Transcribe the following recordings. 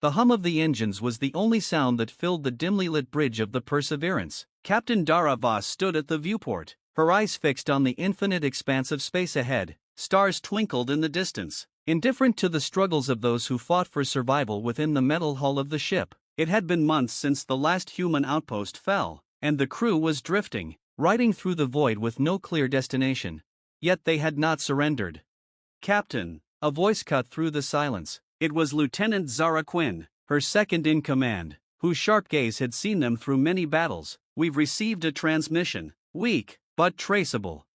The hum of the engines was the only sound that filled the dimly lit bridge of the Perseverance. Captain Dara Voss stood at the viewport, her eyes fixed on the infinite expanse of space ahead. Stars twinkled in the distance, indifferent to the struggles of those who fought for survival within the metal hull of the ship. It had been months since the last human outpost fell, and the crew was drifting, riding through the void with no clear destination. Yet they had not surrendered. "Captain," a voice cut through the silence. It was Lieutenant Zara Quinn, her second in command, whose sharp gaze had seen them through many battles. "We've received a transmission, weak, but traceable."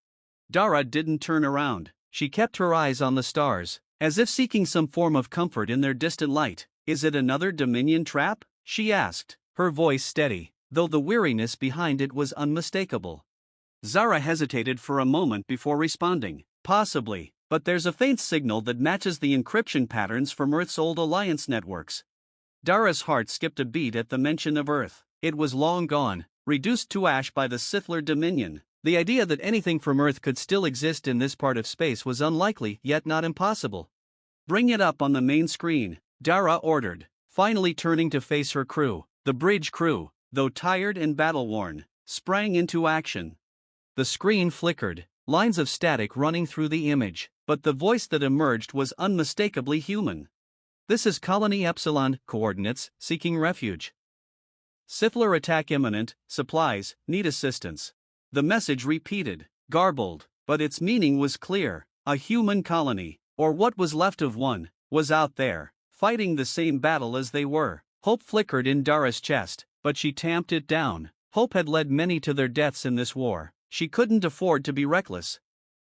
Dara didn't turn around. She kept her eyes on the stars, as if seeking some form of comfort in their distant light. "Is it another Dominion trap?" she asked, her voice steady, though the weariness behind it was unmistakable. Zara hesitated for a moment before responding. "Possibly, but there's a faint signal that matches the encryption patterns from Earth's old Alliance networks." Dara's heart skipped a beat at the mention of Earth. It was long gone, reduced to ash by the Sithlarr Dominion. The idea that anything from Earth could still exist in this part of space was unlikely, yet not impossible. "Bring it up on the main screen," Dara ordered, finally turning to face her crew. The bridge crew, though tired and battle-worn, sprang into action. The screen flickered, lines of static running through the image, but the voice that emerged was unmistakably human. "This is Colony Epsilon, coordinates, seeking refuge. Sithlarr attack imminent, supplies, need assistance." The message repeated, garbled, but its meaning was clear. A human colony, or what was left of one, was out there, fighting the same battle as they were. Hope flickered in Dara's chest, but she tamped it down. Hope had led many to their deaths in this war. She couldn't afford to be reckless.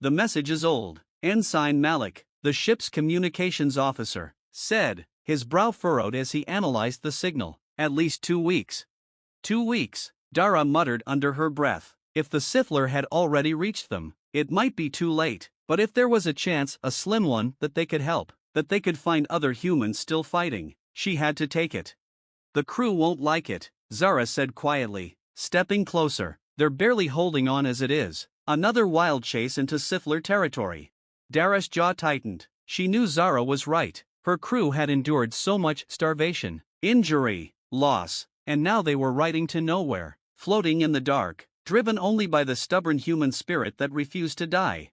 "The message is old," Ensign Malik, the ship's communications officer, said, his brow furrowed as he analyzed the signal. "At least 2 weeks." 2 weeks, Dara muttered under her breath. If the Sithlarr had already reached them, it might be too late, but if there was a chance, a slim one, that they could help, that they could find other humans still fighting, she had to take it. "The crew won't like it," Zara said quietly, stepping closer. "They're barely holding on as it is. Another wild chase into Sithlarr territory." Dara's jaw tightened. She knew Zara was right. Her crew had endured so much starvation, injury, loss, and now they were riding to nowhere, floating in the dark, driven only by the stubborn human spirit that refused to die.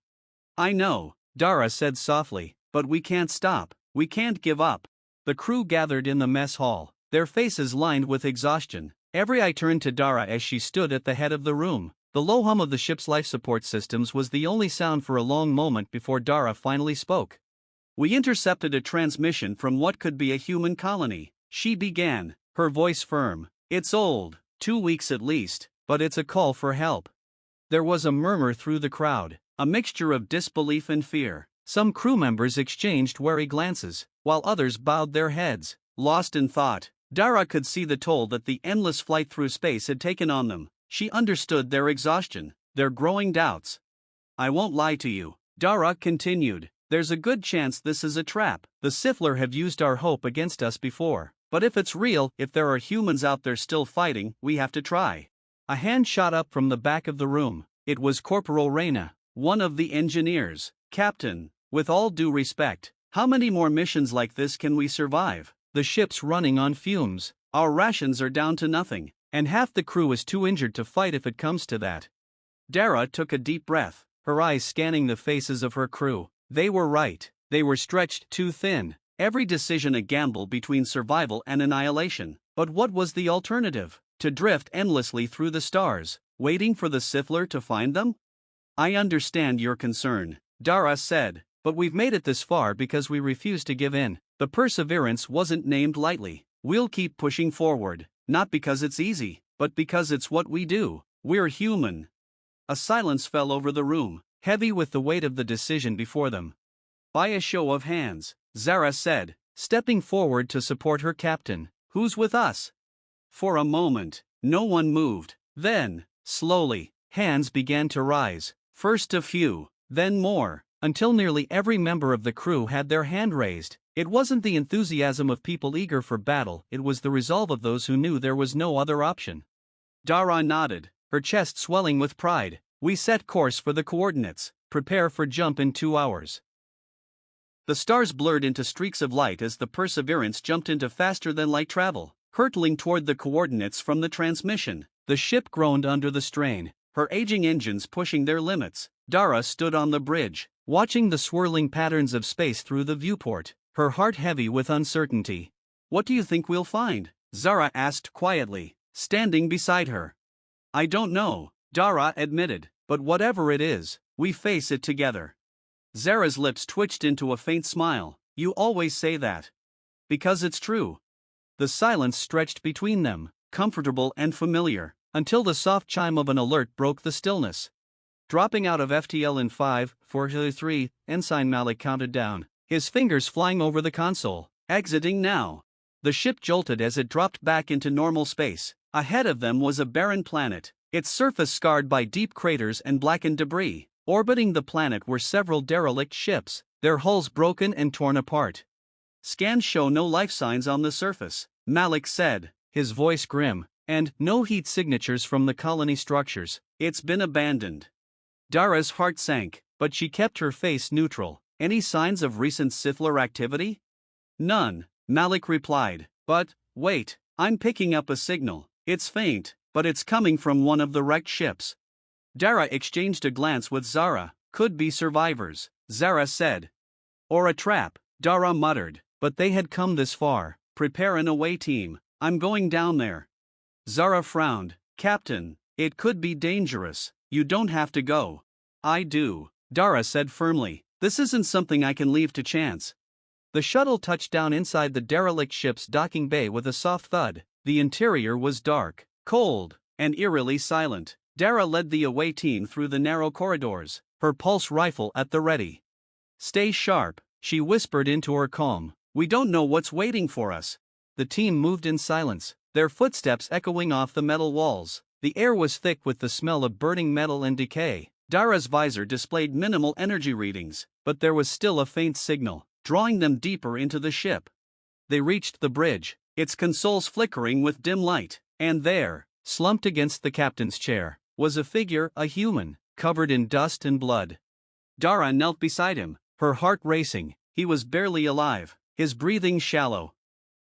"I know," Dara said softly, "but we can't stop. We can't give up." The crew gathered in the mess hall, their faces lined with exhaustion. Every eye turned to Dara as she stood at the head of the room. The low hum of the ship's life support systems was the only sound for a long moment before Dara finally spoke. "We intercepted a transmission from what could be a human colony," she began, her voice firm. "It's old, 2 weeks at least, but it's a call for help." There was a murmur through the crowd, a mixture of disbelief and fear. Some crew members exchanged wary glances, while others bowed their heads, lost in thought. Dara could see the toll that the endless flight through space had taken on them. She understood their exhaustion, their growing doubts. "I won't lie to you," Dara continued. "There's a good chance this is a trap. The Sithlarr have used our hope against us before. But if it's real, if there are humans out there still fighting, we have to try." A hand shot up from the back of the room. It was Corporal Reyna, one of the engineers. "Captain, with all due respect, how many more missions like this can we survive? The ship's running on fumes, our rations are down to nothing, and half the crew is too injured to fight if it comes to that." Dara took a deep breath, her eyes scanning the faces of her crew. They were right. They were stretched too thin, every decision a gamble between survival and annihilation. But what was the alternative? To drift endlessly through the stars, waiting for the Sithlarr to find them? "I understand your concern," Dara said, "but we've made it this far because we refuse to give in. The Perseverance wasn't named lightly. We'll keep pushing forward, not because it's easy, but because it's what we do. We're human." A silence fell over the room, heavy with the weight of the decision before them. "By a show of hands," Zara said, stepping forward to support her captain, "who's with us?" For a moment, no one moved. Then, slowly, hands began to rise, first a few, then more, until nearly every member of the crew had their hand raised. It wasn't the enthusiasm of people eager for battle, it was the resolve of those who knew there was no other option. Dara nodded, her chest swelling with pride. "We set course for the coordinates. Prepare for jump in 2 hours." The stars blurred into streaks of light as the Perseverance jumped into faster-than-light travel, hurtling toward the coordinates from the transmission. The ship groaned under the strain, her aging engines pushing their limits. Dara stood on the bridge, watching the swirling patterns of space through the viewport, her heart heavy with uncertainty. "What do you think we'll find?" Zara asked quietly, standing beside her. "I don't know," Dara admitted, "but whatever it is, we face it together." Zara's lips twitched into a faint smile. "You always say that." "Because it's true." The silence stretched between them, comfortable and familiar, until the soft chime of an alert broke the stillness. Dropping out of FTL in 5, 4, 3, Ensign Malik counted down, his fingers flying over the console. "Exiting now." The ship jolted as it dropped back into normal space. Ahead of them was a barren planet, its surface scarred by deep craters and blackened debris. Orbiting the planet were several derelict ships, their hulls broken and torn apart. "Scans show no life signs on the surface," Malik said, his voice grim, "and no heat signatures from the colony structures. It's been abandoned." Dara's heart sank, but she kept her face neutral. "Any signs of recent Sithlarr activity?" "None," Malik replied. "But, wait, I'm picking up a signal. It's faint, but it's coming from one of the wrecked ships." Dara exchanged a glance with Zara. "Could be survivors," Zara said. "Or a trap," Dara muttered. But they had come this far. "Prepare an away team. I'm going down there." Zara frowned. "Captain, it could be dangerous." "You don't have to go." "I do," Dara said firmly. "This isn't something I can leave to chance." The shuttle touched down inside the derelict ship's docking bay with a soft thud. The interior was dark, cold, and eerily silent. Dara led the away team through the narrow corridors, her pulse rifle at the ready. "Stay sharp," she whispered into her calm. "We don't know what's waiting for us." The team moved in silence, their footsteps echoing off the metal walls. The air was thick with the smell of burning metal and decay. Dara's visor displayed minimal energy readings, but there was still a faint signal, drawing them deeper into the ship. They reached the bridge, its consoles flickering with dim light, and there, slumped against the captain's chair, was a figure, a human, covered in dust and blood. Dara knelt beside him, her heart racing. He was barely alive, his breathing shallow.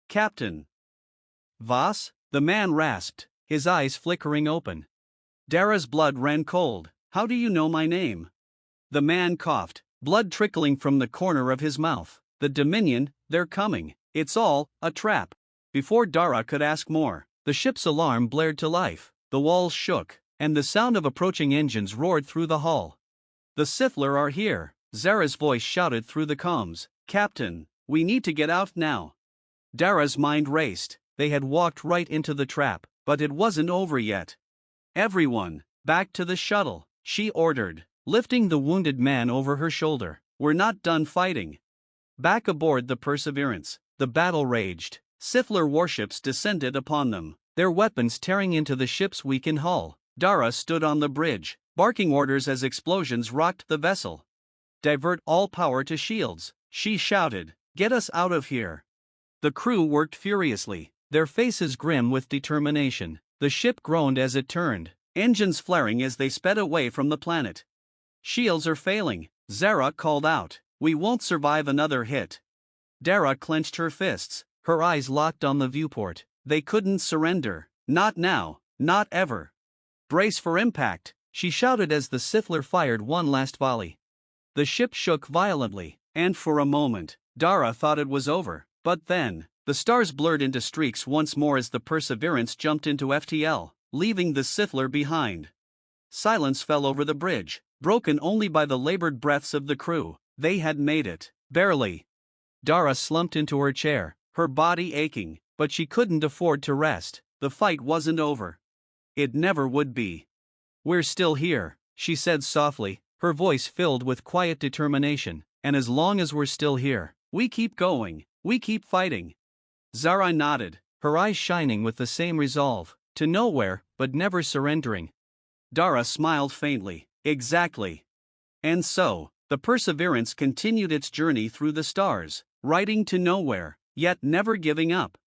"Captain Voss?" the man rasped, his eyes flickering open. Dara's blood ran cold. "How do you know my name?" The man coughed, blood trickling from the corner of his mouth. "The Dominion, they're coming. It's all a trap." Before Dara could ask more, the ship's alarm blared to life. The walls shook, and the sound of approaching engines roared through the hull. "The Sithlarr are here," Zara's voice shouted through the comms. "Captain, we need to get out now." Dara's mind raced. They had walked right into the trap, but it wasn't over yet. "Everyone, back to the shuttle," she ordered, lifting the wounded man over her shoulder. "We're not done fighting." Back aboard the Perseverance, the battle raged. Sithlarr warships descended upon them, their weapons tearing into the ship's weakened hull. Dara stood on the bridge, barking orders as explosions rocked the vessel. "Divert all power to shields," she shouted. "Get us out of here." The crew worked furiously, their faces grim with determination. The ship groaned as it turned, engines flaring as they sped away from the planet. "Shields are failing," Zara called out. "We won't survive another hit." Dara clenched her fists, her eyes locked on the viewport. They couldn't surrender. Not now, not ever. "Brace for impact," she shouted as the Sithlarr fired one last volley. The ship shook violently, and for a moment, Dara thought it was over. But then, the stars blurred into streaks once more as the Perseverance jumped into FTL, leaving the Sithlarr behind. Silence fell over the bridge, broken only by the labored breaths of the crew. They had made it. Barely. Dara slumped into her chair, her body aching, but she couldn't afford to rest. The fight wasn't over. It never would be. "We're still here," she said softly, her voice filled with quiet determination. "And as long as we're still here, we keep going, we keep fighting." Zara nodded, her eyes shining with the same resolve, to nowhere, but never surrendering. Dara smiled faintly. "Exactly." And so, the Perseverance continued its journey through the stars, riding to nowhere, yet never giving up.